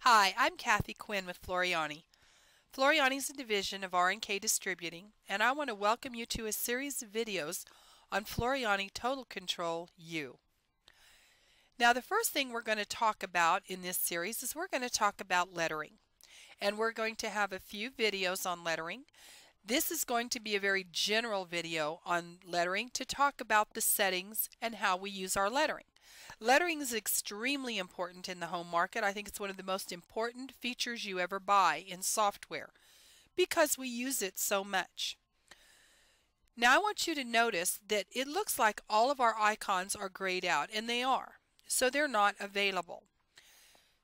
Hi, I'm Kathy Quinn with Floriani. Floriani is a division of R&K Distributing, and I want to welcome you to a series of videos on Floriani Total Control U. Now, the first thing we're going to talk about in this series is we're going to talk about lettering, and we're going to have a few videos on lettering. This is going to be a very general video on lettering to talk about the settings and how we use our lettering. Lettering is extremely important in the home market. I think it's one of the most important features you ever buy in software because we use it so much. Now I want you to notice that it looks like all of our icons are grayed out, and they are. So they're not available.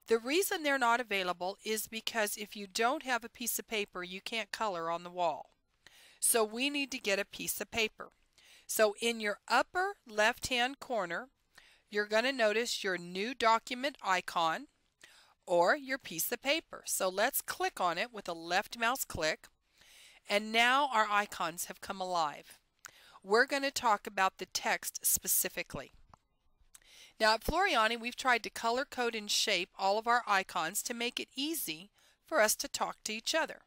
The reason they're not available is because if you don't have a piece of paper, you can't color on the wall. So we need to get a piece of paper. So in your upper left-hand corner, you're going to notice your new document icon or your piece of paper. So let's click on it with a left mouse click, and now our icons have come alive. We're going to talk about the text specifically. Now at Floriani, we've tried to color code and shape all of our icons to make it easy for us to talk to each other.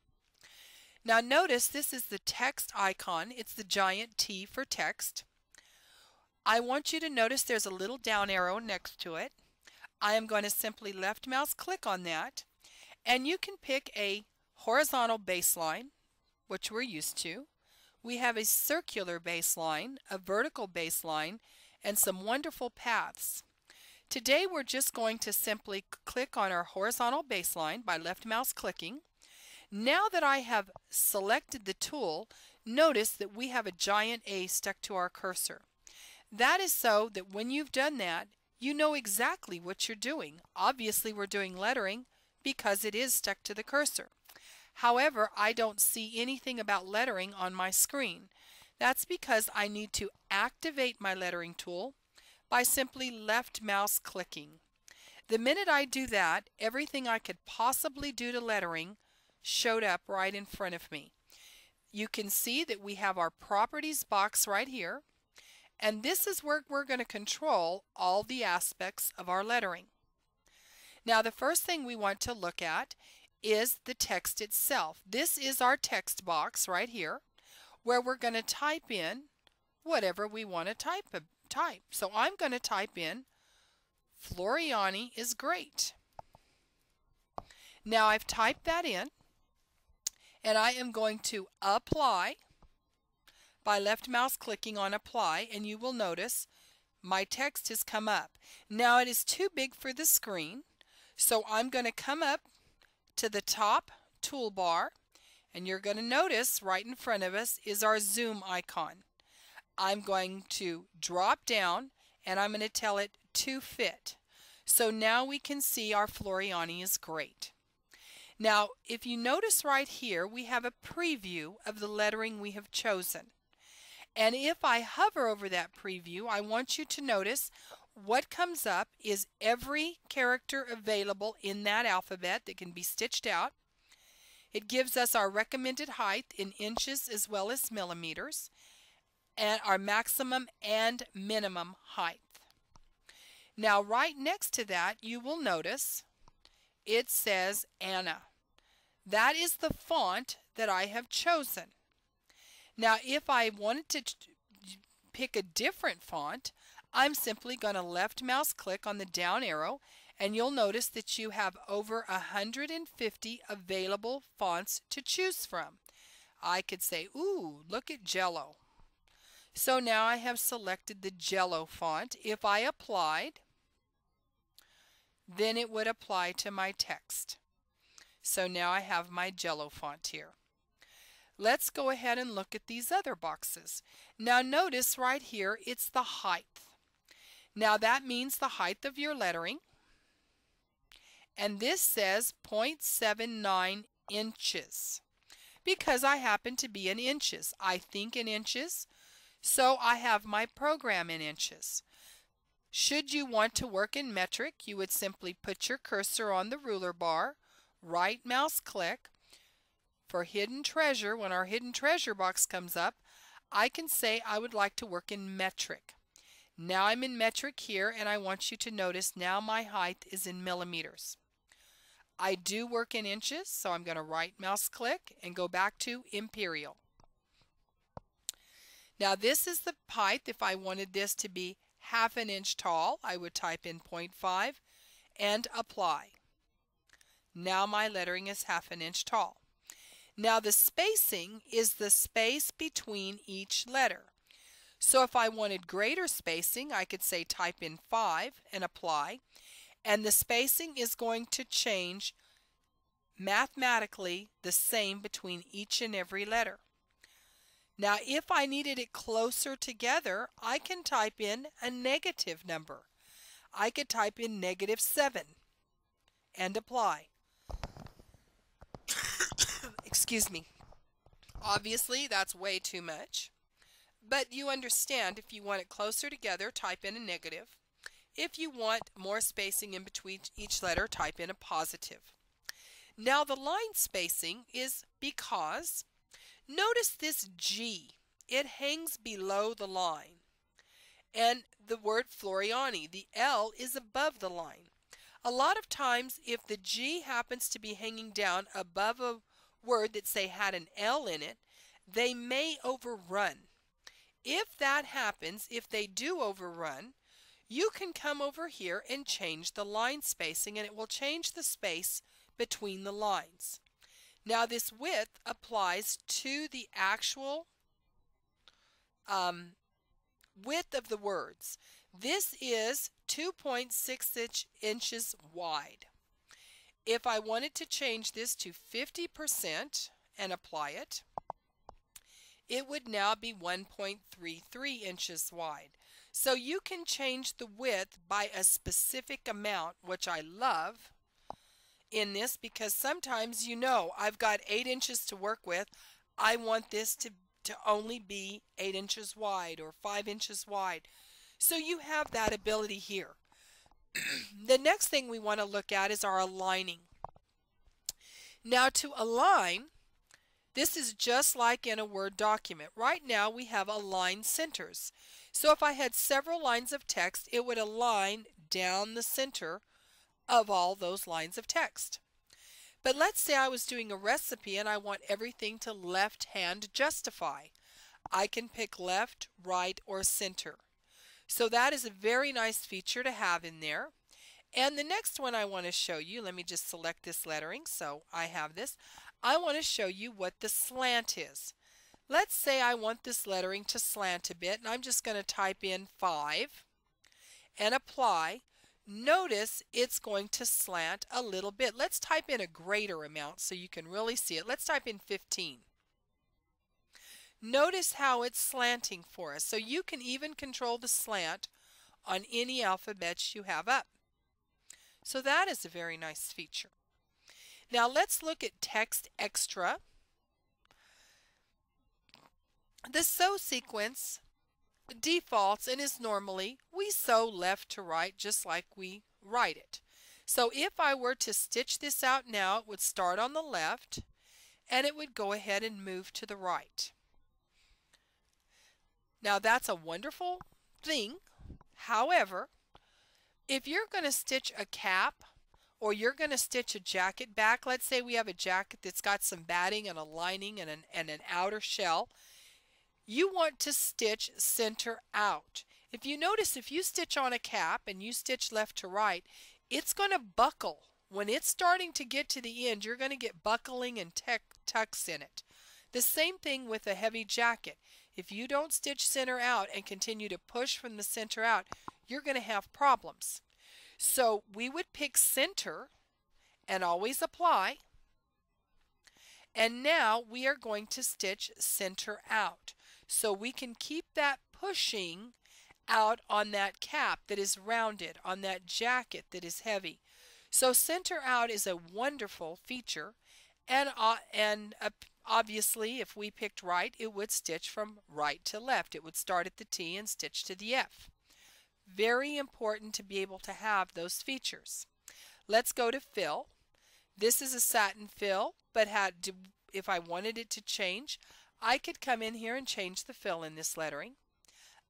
Now notice this is the text icon. It's the giant T for text. I want you to notice there's a little down arrow next to it. I am going to simply left mouse click on that, and you can pick a horizontal baseline, which we're used to. We have a circular baseline, a vertical baseline, and some wonderful paths. Today we're just going to simply click on our horizontal baseline by left mouse clicking. Now that I have selected the tool, notice that we have a giant A stuck to our cursor. That is so that when you've done that, you know exactly what you're doing. Obviously we're doing lettering because it is stuck to the cursor. However, I don't see anything about lettering on my screen. That's because I need to activate my lettering tool by simply left mouse clicking. The minute I do that, everything I could possibly do to lettering showed up right in front of me. You can see that we have our properties box right here, and this is where we're going to control all the aspects of our lettering. Now the first thing we want to look at is the text itself. This is our text box right here where we're going to type in whatever we want to type. So I'm going to type in Floriani is great. Now I've typed that in, and I am going to apply by left mouse clicking on apply, and you will notice my text has come up. Now it is too big for the screen, so I'm going to come up to the top toolbar, and you're going to notice right in front of us is our zoom icon. I'm going to drop down, and I'm going to tell it to fit. So now we can see our Floriani is great. Now if you notice right here, we have a preview of the lettering we have chosen. And if I hover over that preview, I want you to notice what comes up is every character available in that alphabet that can be stitched out. It gives us our recommended height in inches as well as millimeters, and our maximum and minimum height. Now right next to that, you will notice it says Anna. That is the font that I have chosen. Now if I wanted to pick a different font, I'm simply going to left mouse click on the down arrow, and you'll notice that you have over 150 available fonts to choose from. I could say, ooh, look at Jello. So now I have selected the Jello font. If I applied, then it would apply to my text. So now I have my Jello font here. Let's go ahead and look at these other boxes. Now notice right here it's the height. Now that means the height of your lettering, and this says 0.79 inches because I happen to be in inches. I think in inches, so I have my program in inches. Should you want to work in metric, you would simply put your cursor on the ruler bar, right mouse click. For hidden treasure, when our hidden treasure box comes up, I can say I would like to work in metric. Now I'm in metric here, and I want you to notice now my height is in millimeters. I do work in inches, so I'm going to right mouse click and go back to imperial. Now this is the height. If I wanted this to be ½ inch tall, I would type in 0.5 and apply. Now my lettering is ½ inch tall. Now the spacing is the space between each letter. So if I wanted greater spacing, I could say type in 5 and apply. And the spacing is going to change mathematically the same between each and every letter. Now if I needed it closer together, I can type in a negative number. I could type in -7 and apply. Excuse me. Obviously that's way too much, but you understand if you want it closer together, type in a negative. If you want more spacing in between each letter, type in a positive. Now the line spacing is because notice this G, it hangs below the line. And the word Floriani, the L is above the line. A lot of times if the G happens to be hanging down above a word that say had an L in it, they may overrun. If that happens, if they do overrun, you can come over here and change the line spacing and it will change the space between the lines. Now this width applies to the actual width of the words. This is 2.6 inches wide. If I wanted to change this to 50% and apply it, it would now be 1.33 inches wide. So you can change the width by a specific amount, which I love in this because sometimes I've got 8 inches to work with. I want this to only be 8 inches wide or 5 inches wide. So you have that ability here. The next thing we want to look at is our aligning. Now to align, this is just like in a Word document. Right now we have align centers. So if I had several lines of text, it would align down the center of all those lines of text. But let's say I was doing a recipe and I want everything to left-hand justify. I can pick left, right, or center. So that is a very nice feature to have in there. And the next one I want to show you, let me just select this lettering so I have this. I want to show you what the slant is. Let's say I want this lettering to slant a bit and I'm just going to type in 5 and apply. Notice it's going to slant a little bit. Let's type in a greater amount so you can really see it. Let's type in 15. Notice how it's slanting for us. So you can even control the slant on any alphabet you have up. So that is a very nice feature. Now let's look at text extra. The sew sequence defaults and is normally we sew left to right just like we write it. So if I were to stitch this out now, it would start on the left and it would go ahead and move to the right. Now that's a wonderful thing. However, if you're going to stitch a cap or you're going to stitch a jacket back, let's say we have a jacket that's got some batting and a lining and an outer shell, you want to stitch center out. If you notice, if you stitch on a cap and you stitch left to right, it's going to buckle. When it's starting to get to the end, you're going to get buckling and tucks in it. The same thing with a heavy jacket. If you don't stitch center out and continue to push from the center out, you're going to have problems. So we would pick center and always apply. And now we are going to stitch center out. So we can keep that pushing out on that cap that is rounded, on that jacket that is heavy. So center out is a wonderful feature, and obviously if we picked right, it would stitch from right to left. It would start at the T and stitch to the F. Very important to be able to have those features. Let's go to fill. This is a satin fill, but if I wanted it to change, I could come in here and change the fill in this lettering.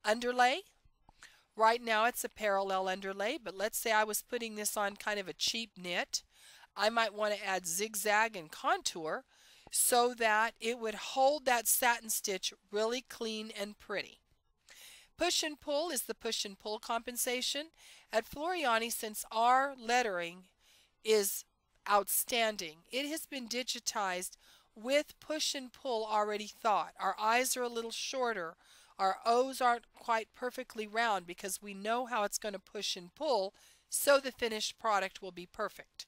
Underlay. Right now it's a parallel underlay, but let's say I was putting this on kind of a cheap knit. I might want to add zigzag and contour so that it would hold that satin stitch really clean and pretty. Push and pull is the push and pull compensation. At Floriani, since our lettering is outstanding, it has been digitized with push and pull already thought. Our I's are a little shorter. Our O's aren't quite perfectly round because we know how it's going to push and pull, so the finished product will be perfect.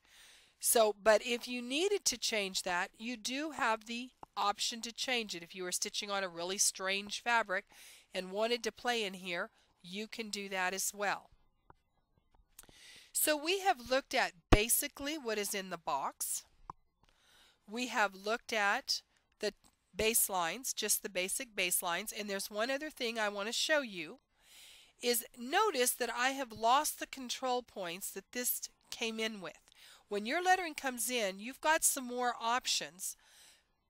So, but if you needed to change that, you do have the option to change it. If you were stitching on a really strange fabric and wanted to play in here, you can do that as well. So we have looked at basically what is in the box. We have looked at the baselines, just the basic baselines, and there's one other thing I want to show you is notice that I have lost the control points that this came in with. When your lettering comes in, you've got some more options,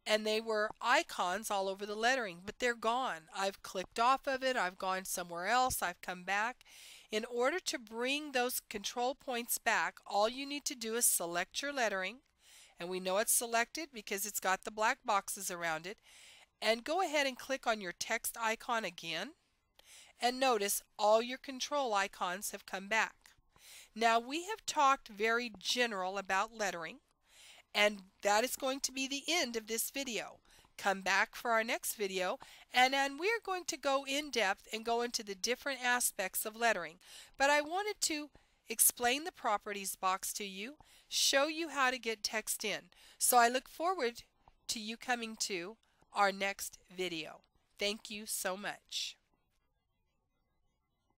and they were icons all over the lettering, but they're gone. I've clicked off of it, I've gone somewhere else, I've come back. In order to bring those control points back, all you need to do is select your lettering, and we know it's selected because it's got the black boxes around it, and go ahead and click on your text icon again, and notice all your control icons have come back. Now we have talked very general about lettering, and that is going to be the end of this video. Come back for our next video, and then we're going to go in depth and go into the different aspects of lettering. But I wanted to explain the properties box to you, show you how to get text in. So I look forward to you coming to our next video. Thank you so much.